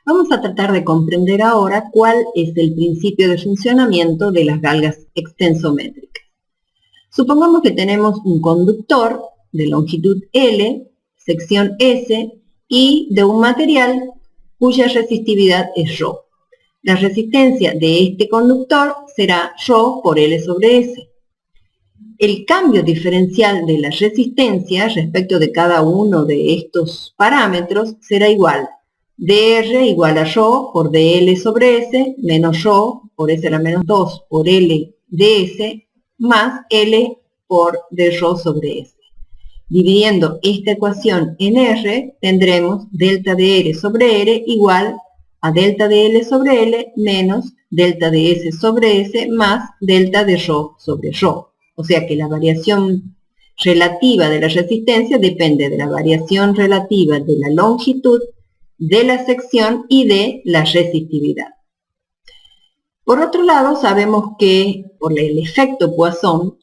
Vamos a tratar de comprender ahora cuál es el principio de funcionamiento de las galgas extensométricas. Supongamos que tenemos un conductor de longitud L, sección S, y de un material cuya resistividad es ρ. La resistencia de este conductor será ρ por L sobre S. El cambio diferencial de la resistencia respecto de cada uno de estos parámetros será igual dr igual a ρ por dl sobre S menos ρ por S a la menos 2 por L de S más L por dρ sobre S. Dividiendo esta ecuación en R, tendremos delta de R sobre R igual a delta de L sobre L menos delta de S sobre S más delta de ρ sobre ρ. O sea que la variación relativa de la resistencia depende de la variación relativa de la longitud, de la sección y de la resistividad. Por otro lado, sabemos que por el efecto Poisson,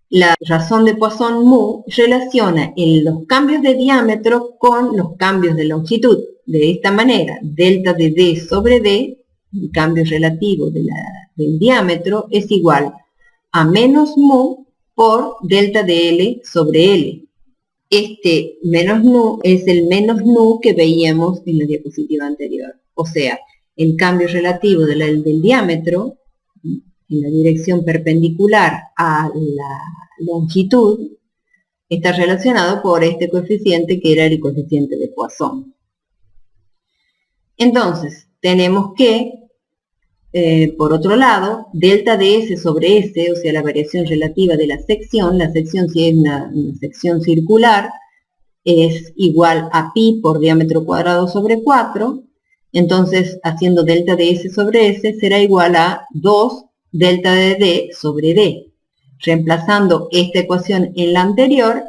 la razón de Poisson mu relaciona los cambios de diámetro con los cambios de longitud. De esta manera, delta de D sobre D, el cambio relativo del diámetro, es igual a menos mu por delta de L sobre L. Este menos nu es el menos nu que veíamos en la diapositiva anterior. O sea, el cambio relativo del diámetro en la dirección perpendicular a la longitud está relacionado por este coeficiente que era el coeficiente de Poisson. Entonces, tenemos que, por otro lado, delta de S sobre S, o sea, la variación relativa de la sección si es una sección circular, es igual a pi por diámetro cuadrado sobre 4, entonces, haciendo delta de S sobre S, será igual a 2 delta de D sobre D. Reemplazando esta ecuación en la anterior,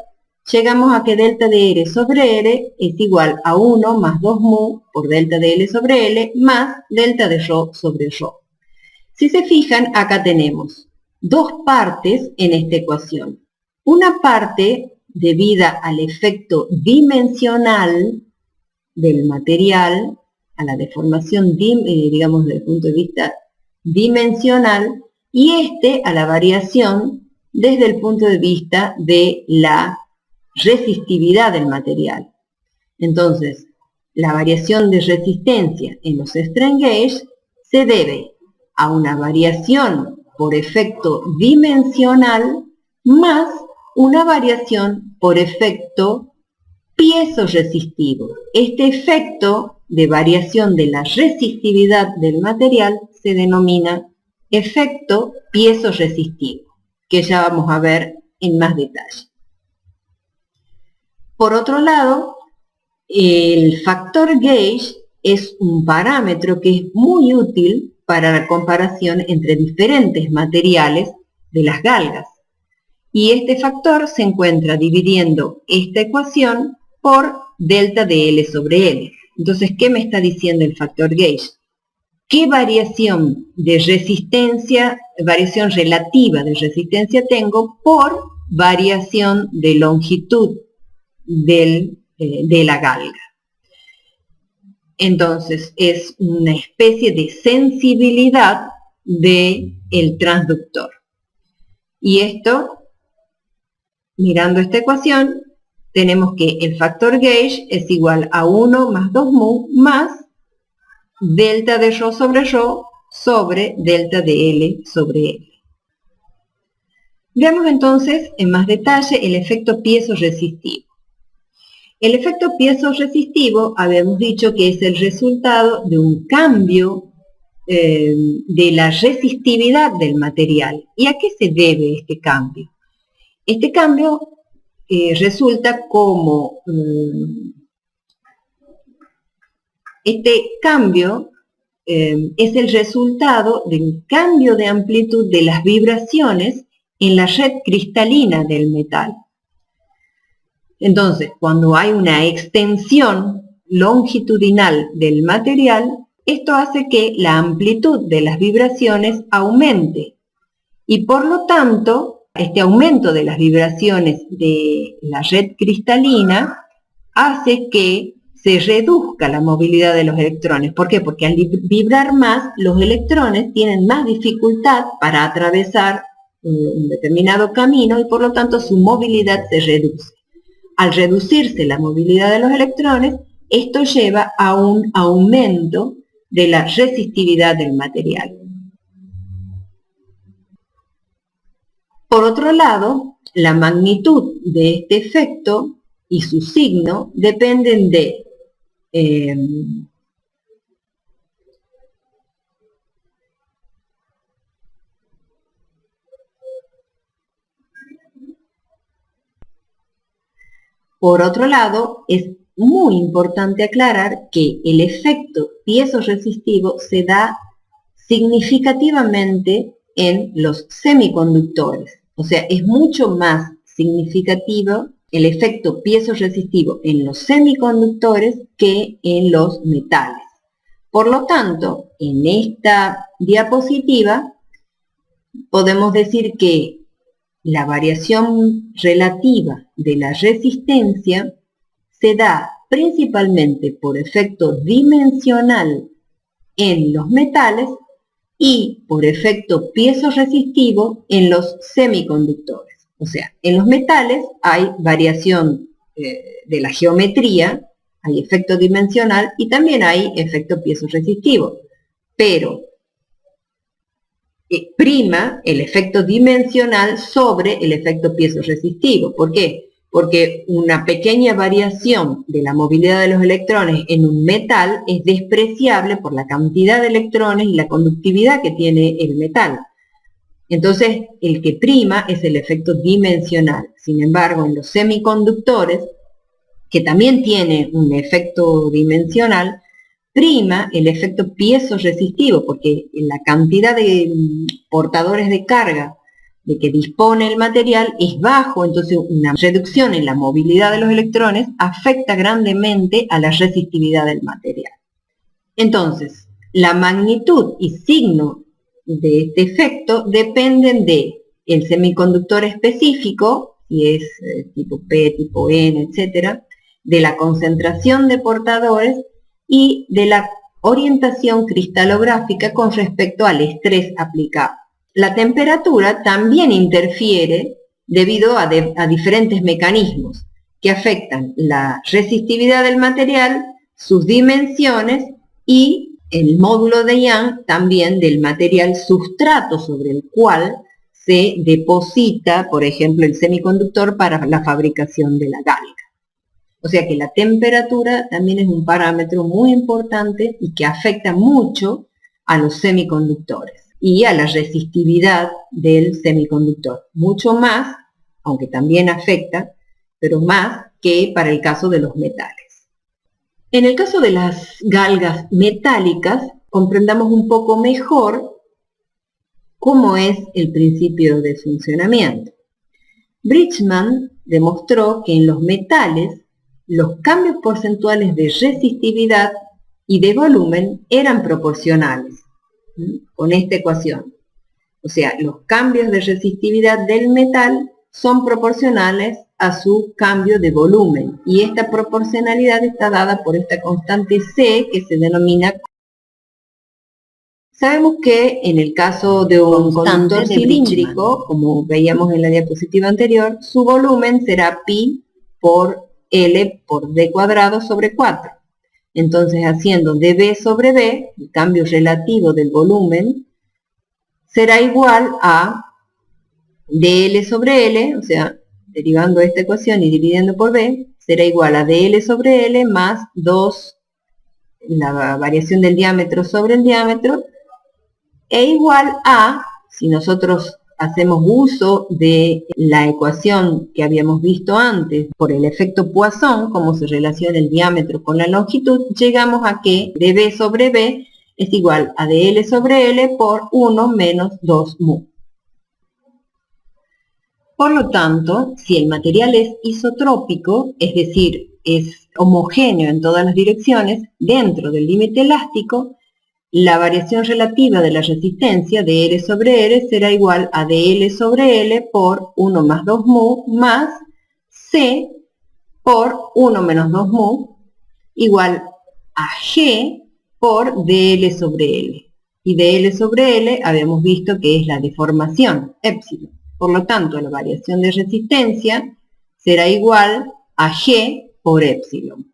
llegamos a que delta de R sobre R es igual a 1 más 2 mu por delta de L sobre L más delta de ρ sobre ρ. Si se fijan, acá tenemos dos partes en esta ecuación. Una parte debida al efecto dimensional del material, a la deformación, digamos, desde el punto de vista dimensional, y a la variación desde el punto de vista de la resistividad del material. Entonces, la variación de resistencia en los strain gauge se debe a una variación por efecto dimensional más una variación por efecto piezo-resistivo. Este efecto de variación de la resistividad del material se denomina efecto piezo-resistivo, que ya vamos a ver en más detalle. Por otro lado, el factor gauge es un parámetro que es muy útil para la comparación entre diferentes materiales de las galgas. Y este factor se encuentra dividiendo esta ecuación por delta de L sobre L. Entonces, ¿qué me está diciendo el factor gauge? ¿Qué variación de resistencia, variación relativa de resistencia tengo por variación de longitud de la galga? Entonces, es una especie de sensibilidad del transductor. Y esto, mirando esta ecuación, tenemos que el factor gauge es igual a 1 más 2 mu más delta de ρ sobre delta de L sobre L. Veamos entonces en más detalle el efecto piezo-resistivo. El efecto piezo-resistivo habíamos dicho que es el resultado de un cambio de la resistividad del material. ¿Y a qué se debe este cambio? Este cambio resulta como este cambio es el resultado del cambio de amplitud de las vibraciones en la red cristalina del metal. Entonces, cuando hay una extensión longitudinal del material, esto hace que la amplitud de las vibraciones aumente y por lo tanto, este aumento de las vibraciones de la red cristalina hace que se reduzca la movilidad de los electrones. ¿Por qué? Porque al vibrar más, los electrones tienen más dificultad para atravesar un determinado camino y por lo tanto su movilidad se reduce. Al reducirse la movilidad de los electrones, esto lleva a un aumento de la resistividad del material. Por otro lado, la magnitud de este efecto y su signo dependen de por otro lado, es muy importante aclarar que el efecto piezoresistivo se da significativamente en los semiconductores. O sea, es mucho más significativo el efecto piezoresistivo en los semiconductores que en los metales. Por lo tanto, en esta diapositiva podemos decir que la variación relativa de la resistencia se da principalmente por efecto dimensional en los metales y por efecto piezoresistivo en los semiconductores. O sea, en los metales hay variación de la geometría, hay efecto dimensional y también hay efecto piezoresistivo, pero prima el efecto dimensional sobre el efecto piezoresistivo. ¿Por qué? Porque una pequeña variación de la movilidad de los electrones en un metal es despreciable por la cantidad de electrones y la conductividad que tiene el metal. Entonces, el que prima es el efecto dimensional. Sin embargo, en los semiconductores, que también tiene un efecto dimensional, prima el efecto piezoresistivo, porque la cantidad de portadores de carga de que dispone el material es bajo, entonces una reducción en la movilidad de los electrones afecta grandemente a la resistividad del material. Entonces, la magnitud y signo de este efecto dependen de el semiconductor específico, si es tipo P, tipo N, etc., de la concentración de portadores y de la orientación cristalográfica con respecto al estrés aplicado. La temperatura también interfiere debido a diferentes mecanismos que afectan la resistividad del material, sus dimensiones y el módulo de Young también del material sustrato sobre el cual se deposita, por ejemplo, el semiconductor para la fabricación de la galga. O sea que la temperatura también es un parámetro muy importante y que afecta mucho a los semiconductores y a la resistividad del semiconductor. Mucho más, aunque también afecta, pero más que para el caso de los metales. En el caso de las galgas metálicas, comprendamos un poco mejor cómo es el principio de funcionamiento. Bridgman demostró que en los metales los cambios porcentuales de resistividad y de volumen eran proporcionales con esta ecuación. O sea, los cambios de resistividad del metal son proporcionales a su cambio de volumen y esta proporcionalidad está dada por esta constante C que se denomina. Sabemos que en el caso de un conductor cilíndrico, como veíamos en la diapositiva anterior, su volumen será pi por L por D cuadrado sobre 4. Entonces, haciendo dB sobre B, el cambio relativo del volumen, será igual a dL sobre L, o sea, derivando esta ecuación y dividiendo por B, será igual a dL sobre L más 2, la variación del diámetro sobre el diámetro, e igual a, si nosotros hacemos uso de la ecuación que habíamos visto antes por el efecto Poisson, como se relaciona el diámetro con la longitud, llegamos a que dB sobre B es igual a dL sobre L por 1 menos 2 mu. Por lo tanto, si el material es isotrópico, es decir, es homogéneo en todas las direcciones, dentro del límite elástico, la variación relativa de la resistencia de L sobre R será igual a dL sobre L por 1 más 2 mu más C por 1 menos 2 mu, igual a G por dl sobre L. Y dl sobre L habíamos visto que es la deformación, épsilon. Por lo tanto, la variación de resistencia será igual a G por épsilon.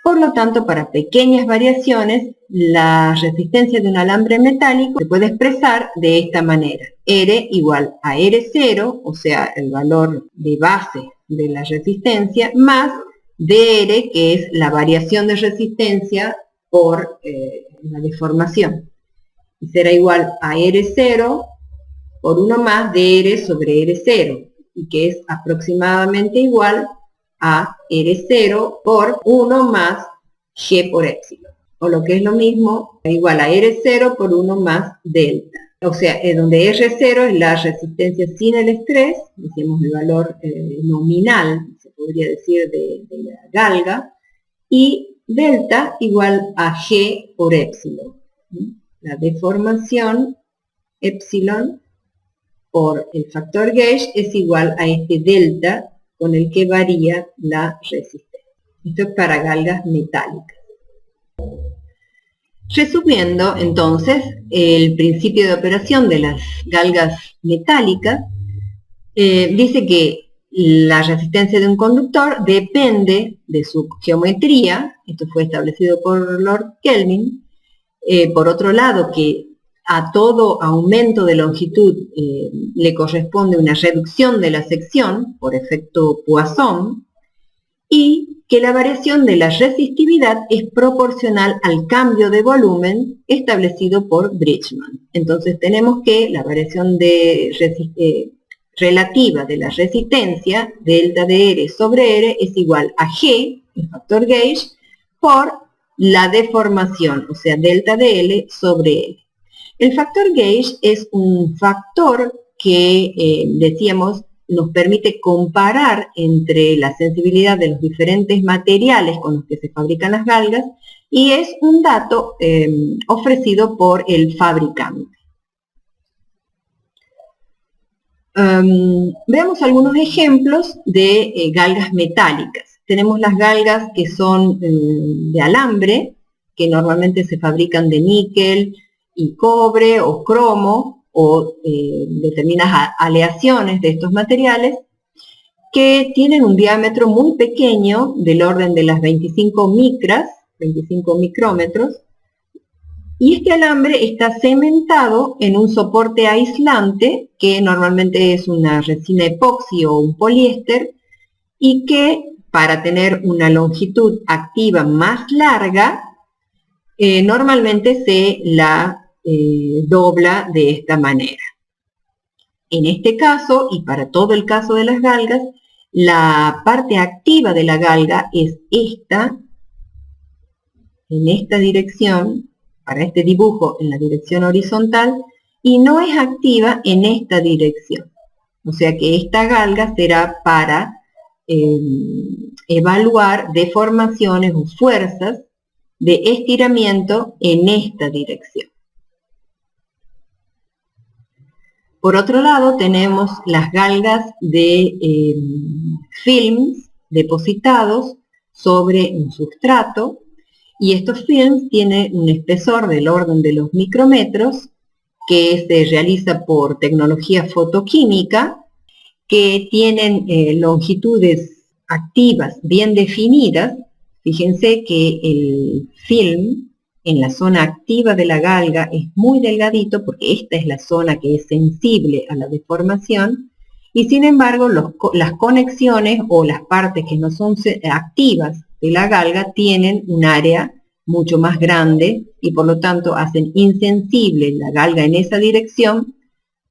Por lo tanto, para pequeñas variaciones, la resistencia de un alambre metálico se puede expresar de esta manera. R igual a R0, o sea, el valor de base de la resistencia, más dr, que es la variación de resistencia por la deformación. Y será igual a R0 por 1 más dr sobre R0, y que es aproximadamente igual a R0 por 1 más G por épsilon. O lo que es lo mismo, igual a R0 por 1 más delta. O sea, donde R0 es la resistencia sin el estrés, decimos el valor nominal, se podría decir, de la galga, y delta igual a G por épsilon. La deformación épsilon por el factor gauge es igual a este delta con el que varía la resistencia. Esto es para galgas metálicas. Resumiendo, entonces, el principio de operación de las galgas metálicas dice que la resistencia de un conductor depende de su geometría, esto fue establecido por Lord Kelvin. Por otro lado, que a todo aumento de longitud le corresponde una reducción de la sección por efecto Poisson, y que la variación de la resistividad es proporcional al cambio de volumen establecido por Bridgman. Entonces tenemos que la variación relativa de la resistencia, delta de R sobre R, es igual a G, el factor gauge, por la deformación, o sea, delta de L sobre L. El factor gauge es un factor que, decíamos, nos permite comparar entre la sensibilidad de los diferentes materiales con los que se fabrican las galgas, y es un dato ofrecido por el fabricante. Veamos algunos ejemplos de galgas metálicas. Tenemos las galgas que son de alambre, que normalmente se fabrican de níquel y cobre o cromo, o determinadas aleaciones de estos materiales, que tienen un diámetro muy pequeño, del orden de las 25 micras, 25 micrómetros, y este alambre está cementado en un soporte aislante, que normalmente es una resina epoxi o un poliéster, y que para tener una longitud activa más larga, normalmente se la dobla de esta manera. En este caso, y para todo el caso de las galgas, la parte activa de la galga es esta, en esta dirección, para este dibujo en la dirección horizontal, y no es activa en esta dirección. O sea que esta galga será para evaluar deformaciones o fuerzas de estiramiento en esta dirección. Por otro lado, tenemos las galgas de films depositados sobre un sustrato, y estos films tienen un espesor del orden de los micrómetros, que se realiza por tecnología fotoquímica, que tienen longitudes activas bien definidas. Fíjense que el film en la zona activa de la galga es muy delgadito, porque esta es la zona que es sensible a la deformación, y sin embargo las conexiones o las partes que no son activas de la galga tienen un área mucho más grande, y por lo tanto hacen insensible la galga en esa dirección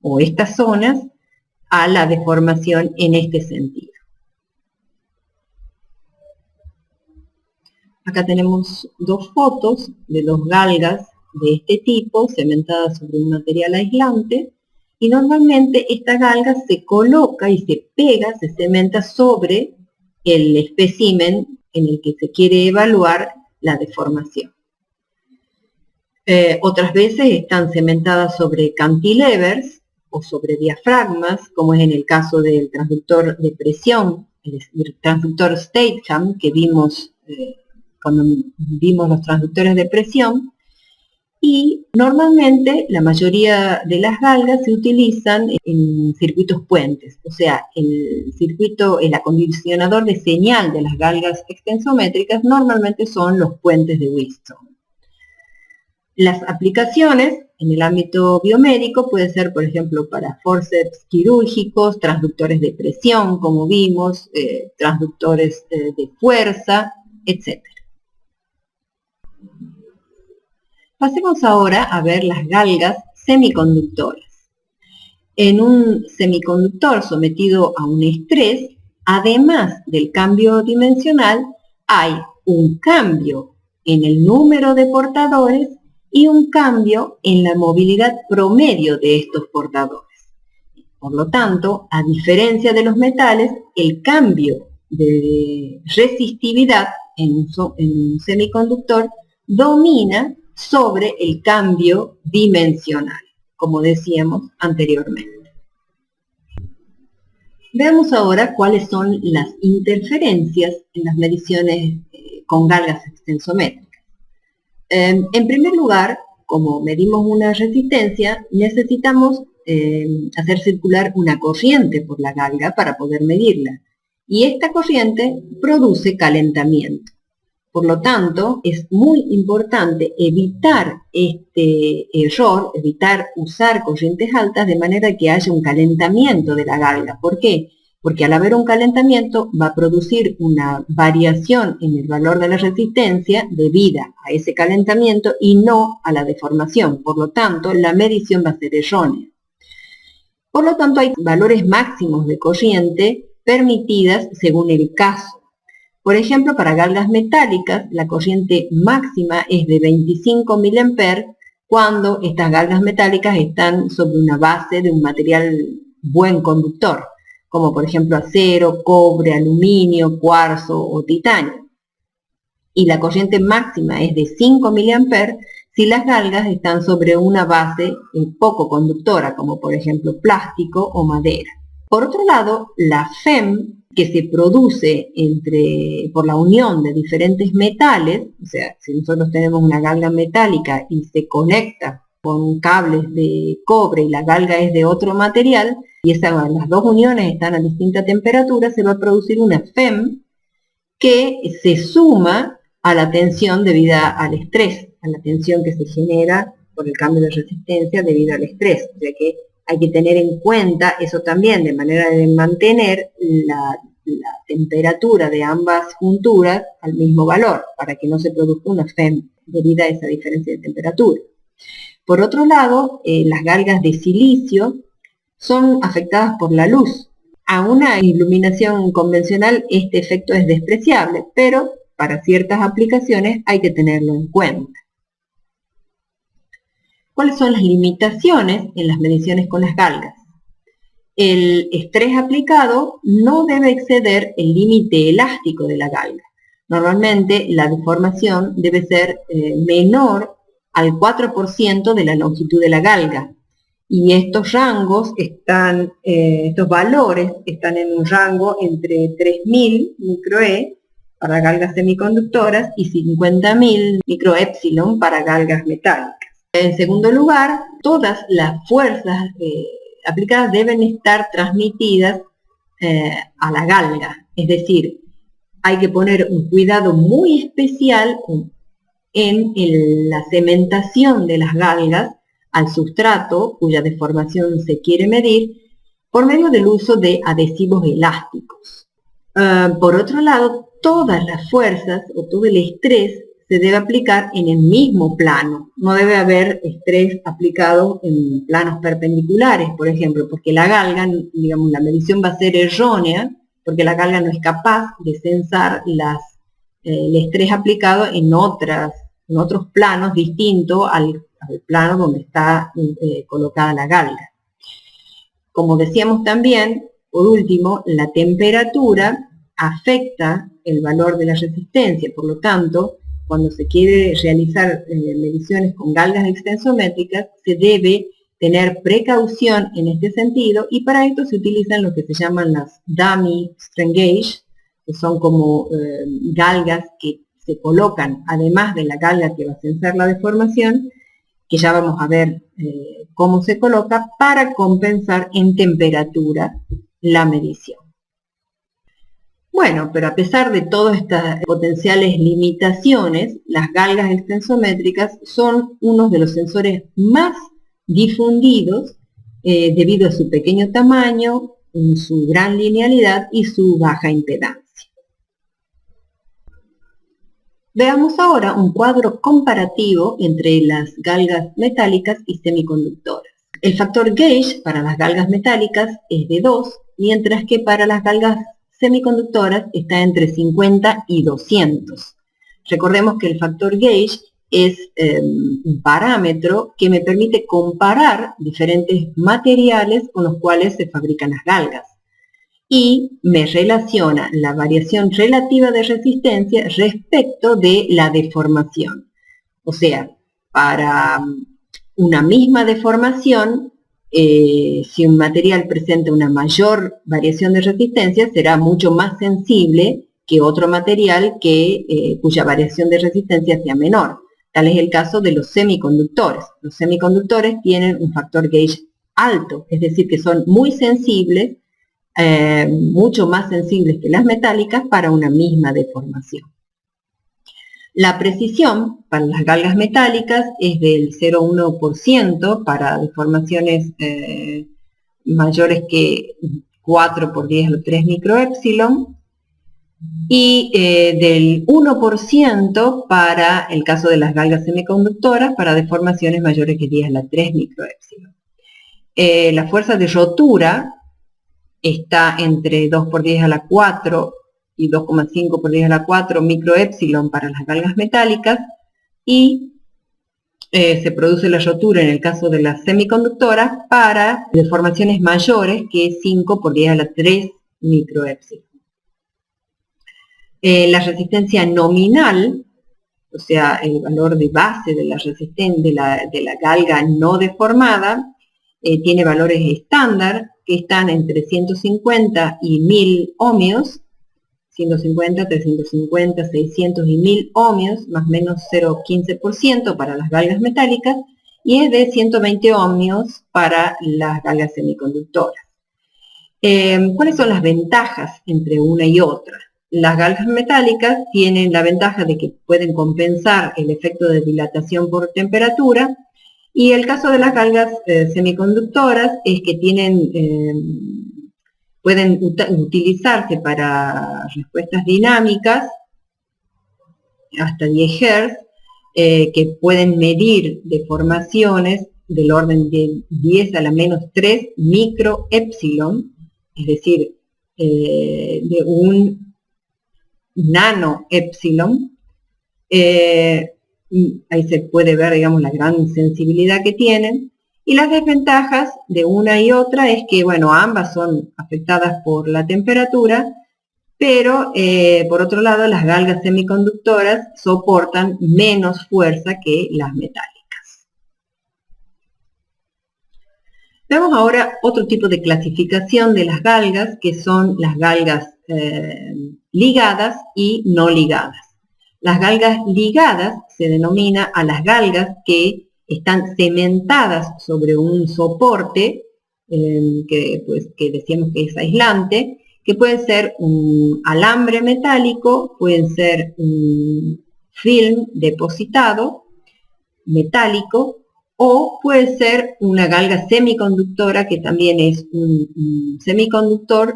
o estas zonas a la deformación en este sentido. Acá tenemos dos fotos de dos galgas de este tipo, cementadas sobre un material aislante, y normalmente esta galga se coloca y se pega, se cementa sobre el espécimen en el que se quiere evaluar la deformación. Otras veces están cementadas sobre cantilevers o sobre diafragmas, como es en el caso del transductor de presión, el transductor Statham, que vimos cuando vimos los transductores de presión. Y normalmente la mayoría de las galgas se utilizan en circuitos puentes, o sea, el acondicionador de señal de las galgas extensométricas normalmente son los puentes de Wheatstone. Las aplicaciones en el ámbito biomédico puede ser, por ejemplo, para forceps quirúrgicos, transductores de presión, como vimos, transductores de fuerza, etc. Pasemos ahora a ver las galgas semiconductoras. En un semiconductor sometido a un estrés, además del cambio dimensional, hay un cambio en el número de portadores y un cambio en la movilidad promedio de estos portadores. Por lo tanto, a diferencia de los metales, el cambio de resistividad en un semiconductor domina sobre el cambio dimensional, como decíamos anteriormente. Veamos ahora cuáles son las interferencias en las mediciones con galgas extensométricas. En primer lugar, como medimos una resistencia, necesitamos hacer circular una corriente por la galga para poder medirla. Y esta corriente produce calentamiento. Por lo tanto, es muy importante evitar este error, evitar usar corrientes altas de manera que haya un calentamiento de la galga. ¿Por qué? Porque al haber un calentamiento va a producir una variación en el valor de la resistencia debida a ese calentamiento y no a la deformación. Por lo tanto, la medición va a ser errónea. Por lo tanto, hay valores máximos de corriente permitidas según el caso. Por ejemplo, para galgas metálicas, la corriente máxima es de 25 mA cuando estas galgas metálicas están sobre una base de un material buen conductor, como por ejemplo acero, cobre, aluminio, cuarzo o titanio. Y la corriente máxima es de 5 mA si las galgas están sobre una base poco conductora, como por ejemplo plástico o madera. Por otro lado, la FEM, que se produce por la unión de diferentes metales, o sea, si nosotros tenemos una galga metálica y se conecta con cables de cobre y la galga es de otro material, y las dos uniones están a distinta temperatura, se va a producir una FEM que se suma a la tensión debida al estrés, a la tensión que se genera por el cambio de resistencia debido al estrés. O sea que hay que tener en cuenta eso también, de manera de mantener la temperatura de ambas junturas al mismo valor, para que no se produzca una FEM debido a esa diferencia de temperatura. Por otro lado, las galgas de silicio son afectadas por la luz. A una iluminación convencional este efecto es despreciable, pero para ciertas aplicaciones hay que tenerlo en cuenta. ¿Cuáles son las limitaciones en las mediciones con las galgas? El estrés aplicado no debe exceder el límite elástico de la galga. Normalmente la deformación debe ser menor al 4% de la longitud de la galga. Y estos rangos estos valores están en un rango entre 3000 microe para galgas semiconductoras y 50.000 microepsilon para galgas metálicas. En segundo lugar, todas las fuerzas aplicadas deben estar transmitidas a la galga, es decir, hay que poner un cuidado muy especial en la cementación de las galgas al sustrato cuya deformación se quiere medir por medio del uso de adhesivos elásticos. Por otro lado, todas las fuerzas o todo el estrés se debe aplicar en el mismo plano. No debe haber estrés aplicado en planos perpendiculares, por ejemplo, porque la galga, digamos, la medición va a ser errónea, porque la galga no es capaz de censar el estrés aplicado en otros planos distintos al plano donde está colocada la galga. Como decíamos también, por último, la temperatura afecta el valor de la resistencia, por lo tanto, cuando se quiere realizar mediciones con galgas extensométricas, se debe tener precaución en este sentido y para esto se utilizan lo que se llaman las dummy strain gauge que son como galgas que se colocan, además de la galga que va a censar la deformación, que ya vamos a ver cómo se coloca, para compensar en temperatura la medición. Bueno, pero a pesar de todas estas potenciales limitaciones, las galgas extensométricas son uno de los sensores más difundidos debido a su pequeño tamaño, su gran linealidad y su baja impedancia. Veamos ahora un cuadro comparativo entre las galgas metálicas y semiconductoras. El factor gauge para las galgas metálicas es de 2, mientras que para las galgas semiconductoras está entre 50 y 200. Recordemos que el factor gauge es un parámetro que me permite comparar diferentes materiales con los cuales se fabrican las galgas y me relaciona la variación relativa de resistencia respecto de la deformación. O sea, para una misma deformación, si un material presenta una mayor variación de resistencia, será mucho más sensible que otro material cuya variación de resistencia sea menor. Tal es el caso de los semiconductores. Los semiconductores tienen un factor gauge alto, es decir, que son muy sensibles, mucho más sensibles que las metálicas para una misma deformación. La precisión para las galgas metálicas es del 0,1% para deformaciones mayores que 4 por 10 a la 3 microépsilon y del 1% para el caso de las galgas semiconductoras para deformaciones mayores que 10 a la 3 microépsilon. La fuerza de rotura está entre 2 por 10 a la 4 y 2,5 por 10 a la 4 microépsilon para las galgas metálicas y se produce la rotura en el caso de las semiconductoras para deformaciones mayores que 5 por 10 a la 3 microépsilon. La resistencia nominal, o sea, el valor de base de la resistencia de la galga no deformada, tiene valores estándar que están entre 150 y 1000 ohmios, 150, 350, 600 y 1000 ohmios, más o menos 0,15% para las galgas metálicas, y es de 120 ohmios para las galgas semiconductoras. ¿Cuáles son las ventajas entre una y otra? Las galgas metálicas tienen la ventaja de que pueden compensar el efecto de dilatación por temperatura, y el caso de las galgas semiconductoras es que pueden utilizarse para respuestas dinámicas hasta 10 Hz, que pueden medir deformaciones del orden de 10 a la menos 3 microépsilon, es decir, de un nanoépsilon. Ahí se puede ver, digamos, la gran sensibilidad que tienen. Y las desventajas de una y otra es que, bueno, ambas son afectadas por la temperatura, pero por otro lado las galgas semiconductoras soportan menos fuerza que las metálicas. Vemos ahora otro tipo de clasificación de las galgas, que son las galgas ligadas y no ligadas. Las galgas ligadas se denomina a las galgas que están cementadas sobre un soporte que decíamos que es aislante, que puede ser un alambre metálico, pueden ser un film depositado metálico, o puede ser una galga semiconductora, que también es un semiconductor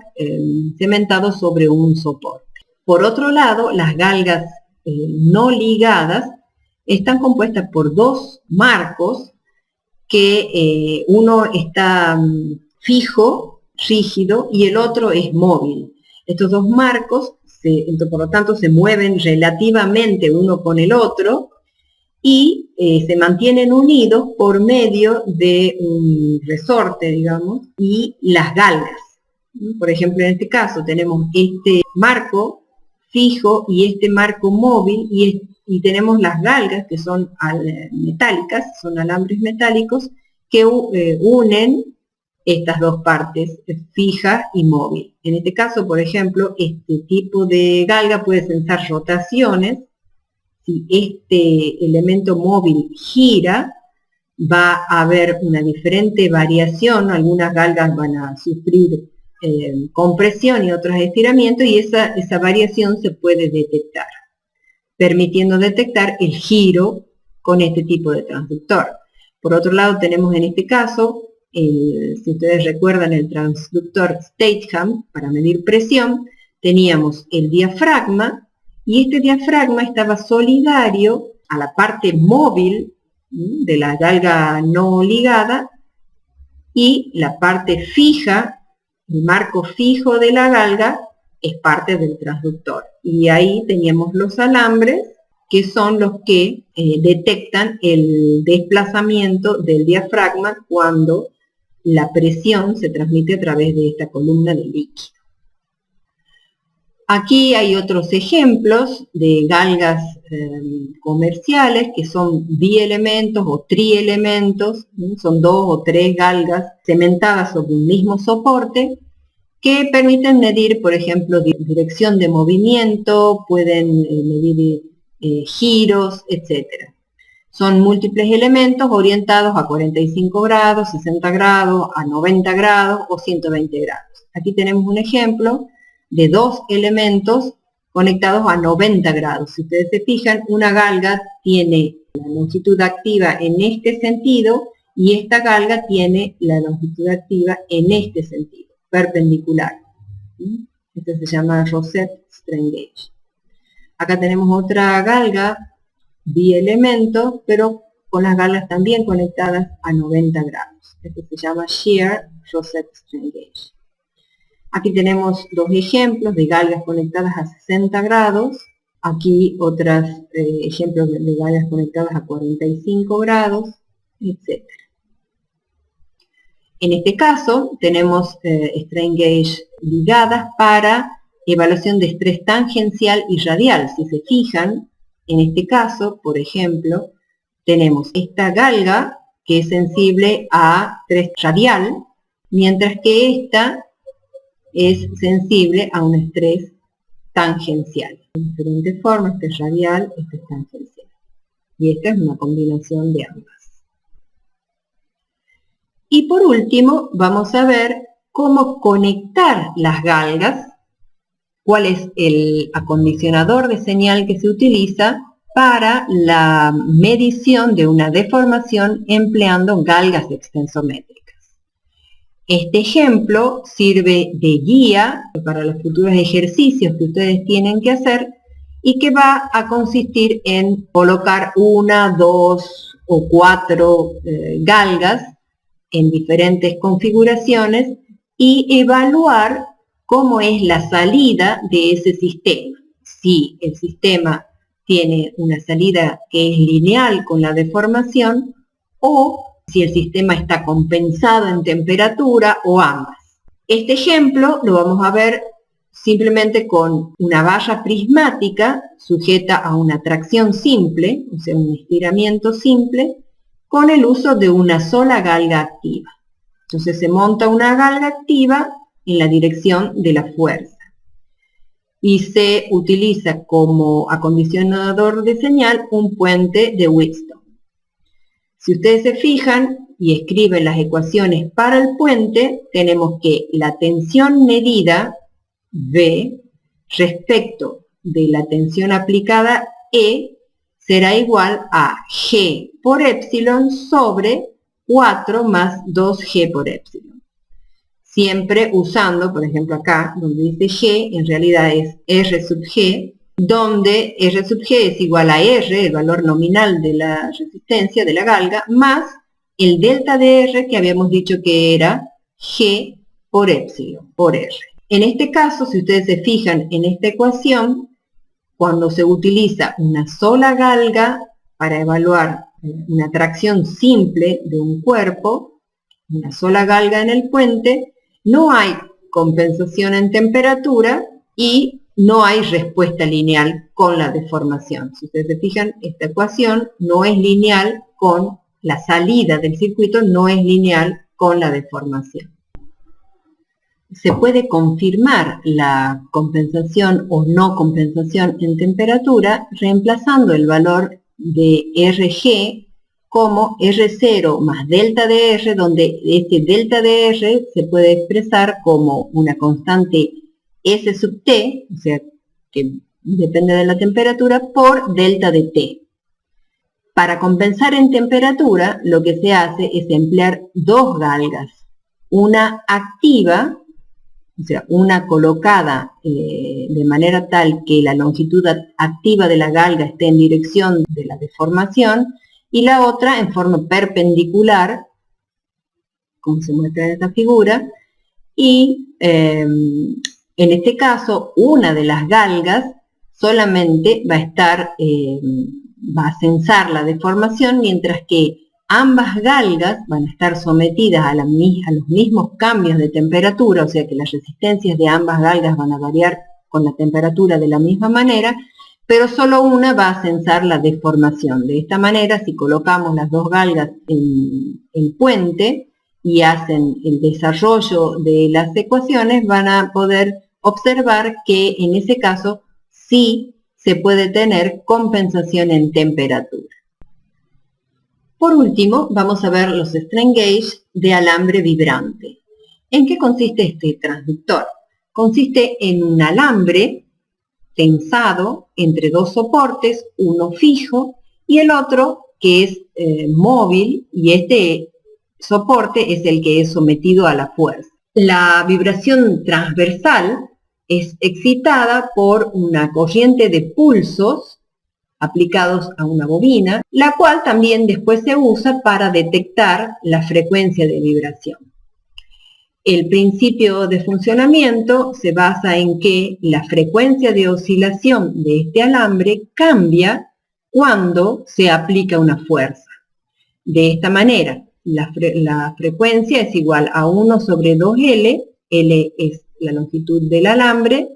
cementado sobre un soporte. Por otro lado, las galgas no ligadas están compuestas por dos marcos, que uno está fijo, rígido, y el otro es móvil. Estos dos marcos, por lo tanto, se mueven relativamente uno con el otro y se mantienen unidos por medio de un resorte, digamos, y las galgas. Por ejemplo, en este caso tenemos este marco fijo y este marco móvil, y tenemos las galgas que son metálicas, son alambres metálicos que unen estas dos partes, fija y móvil. En este caso, por ejemplo, este tipo de galga puede sensar rotaciones. Si este elemento móvil gira, va a haber una diferente variación. Algunas galgas van a sufrir compresión y otras estiramiento, y esa variación se puede detectar, permitiendo detectar el giro con este tipo de transductor. Por otro lado, tenemos en este caso, si ustedes recuerdan el transductor Stageham, para medir presión, teníamos el diafragma, y este diafragma estaba solidario a la parte móvil de la galga no ligada, y la parte fija, el marco fijo de la galga, es parte del transductor. Y ahí teníamos los alambres, que son los que detectan el desplazamiento del diafragma cuando la presión se transmite a través de esta columna de líquido. Aquí hay otros ejemplos de galgas comerciales que son bielementos o trielementos, son 2 o 3 galgas cementadas sobre un mismo soporte que permiten medir, por ejemplo, dirección de movimiento, pueden medir giros, etc. Son múltiples elementos orientados a 45 grados, 60 grados, a 90 grados o 120 grados. Aquí tenemos un ejemplo de 2 elementos conectados a 90 grados. Si ustedes se fijan, una galga tiene la longitud activa en este sentido y esta galga tiene la longitud activa en este sentido, perpendicular. Esto se llama Rosette Strain Gauge. Acá tenemos otra galga bielemento, pero con las galgas también conectadas a 90 grados. Esto se llama Shear Rosette Strain Gauge. Aquí tenemos 2 ejemplos de galgas conectadas a 60 grados. Aquí otros ejemplos de galgas conectadas a 45 grados, etc. En este caso tenemos strain gauge ligadas para evaluación de estrés tangencial y radial. Si se fijan, en este caso, por ejemplo, tenemos esta galga que es sensible a estrés radial, mientras que esta es sensible a un estrés tangencial. De diferentes formas, este es radial, este es tangencial. Y esta es una combinación de ambas. Y por último, vamos a ver cómo conectar las galgas, cuál es el acondicionador de señal que se utiliza para la medición de una deformación empleando galgas extensométricas. Este ejemplo sirve de guía para los futuros ejercicios que ustedes tienen que hacer y que va a consistir en colocar 1, 2 o 4 galgas en diferentes configuraciones y evaluar cómo es la salida de ese sistema. Si el sistema tiene una salida que es lineal con la deformación o si el sistema está compensado en temperatura o ambas. Este ejemplo lo vamos a ver simplemente con una barra prismática sujeta a una tracción simple, o sea, un estiramiento simple, con el uso de una sola galga activa. Entonces se monta una galga activa en la dirección de la fuerza y se utiliza como acondicionador de señal un puente de Wheatstone. Si ustedes se fijan y escriben las ecuaciones para el puente, tenemos que la tensión medida, V, respecto de la tensión aplicada, E, será igual a G por epsilon sobre 4 más 2G por epsilon. Siempre usando, por ejemplo acá, donde dice G, en realidad es R sub G, donde R sub G es igual a R, el valor nominal de la resistencia de la galga, más el delta de R que habíamos dicho que era G por epsilon, por R. En este caso, si ustedes se fijan en esta ecuación, cuando se utiliza una sola galga para evaluar una tracción simple de un cuerpo, una sola galga en el puente, no hay compensación en temperatura y no hay respuesta lineal con la deformación. Si ustedes se fijan, esta ecuación no es lineal con la salida del circuito, no es lineal con la deformación. se puede confirmar la compensación o no compensación en temperatura reemplazando el valor de Rg como R0 más delta de R, donde este delta de R se puede expresar como una constante S sub T, o sea, que depende de la temperatura, por delta de T. Para compensar en temperatura, lo que se hace es emplear dos galgas, una activa, o sea, una colocada de manera tal que la longitud activa de la galga esté en dirección de la deformación, y la otra en forma perpendicular, como se muestra en esta figura, y en este caso una de las galgas solamente va a estar, va a censar la deformación, mientras que ambas galgas van a estar sometidas a los mismos cambios de temperatura, o sea que las resistencias de ambas galgas van a variar con la temperatura de la misma manera, pero solo una va a censar la deformación. De esta manera, si colocamos las dos galgas en el puente y hacen el desarrollo de las ecuaciones, van a poder observar que en ese caso sí se puede tener compensación en temperatura. Por último, vamos a ver los strain gauge de alambre vibrante. ¿En qué consiste este transductor? Consiste en un alambre tensado entre dos soportes, uno fijo y el otro que es móvil, y este soporte es el que es sometido a la fuerza. La vibración transversal es excitada por una corriente de pulsos aplicados a una bobina, la cual también después se usa para detectar la frecuencia de vibración. El principio de funcionamiento se basa en que la frecuencia de oscilación de este alambre cambia cuando se aplica una fuerza. De esta manera, la frecuencia es igual a 1 sobre 2L, L es la longitud del alambre,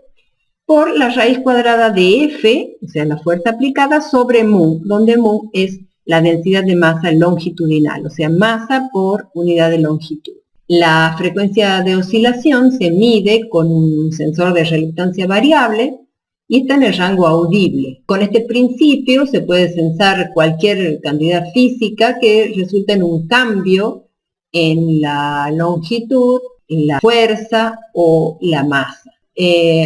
por la raíz cuadrada de F, o sea, la fuerza aplicada, sobre mu, donde mu es la densidad de masa longitudinal, o sea, masa por unidad de longitud. La frecuencia de oscilación se mide con un sensor de reluctancia variable y está en el rango audible. Con este principio se puede censar cualquier cantidad física que resulte en un cambio en la longitud, la fuerza o la masa.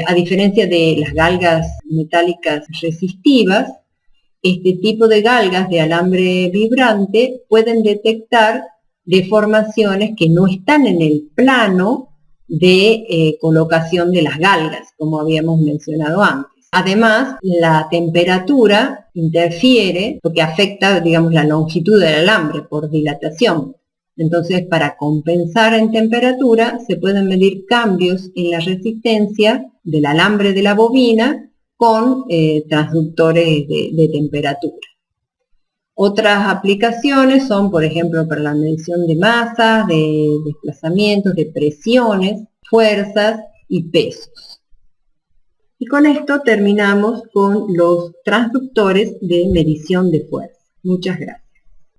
A diferencia de las galgas metálicas resistivas, este tipo de galgas de alambre vibrante pueden detectar deformaciones que no están en el plano de colocación de las galgas, como habíamos mencionado antes. Además, la temperatura interfiere porque afecta, digamos, la longitud del alambre por dilatación. Entonces, para compensar en temperatura, se pueden medir cambios en la resistencia del alambre de la bobina con transductores de temperatura. Otras aplicaciones son, por ejemplo, para la medición de masas, de desplazamientos, de presiones, fuerzas y pesos. Y con esto terminamos con los transductores de medición de fuerza. Muchas gracias.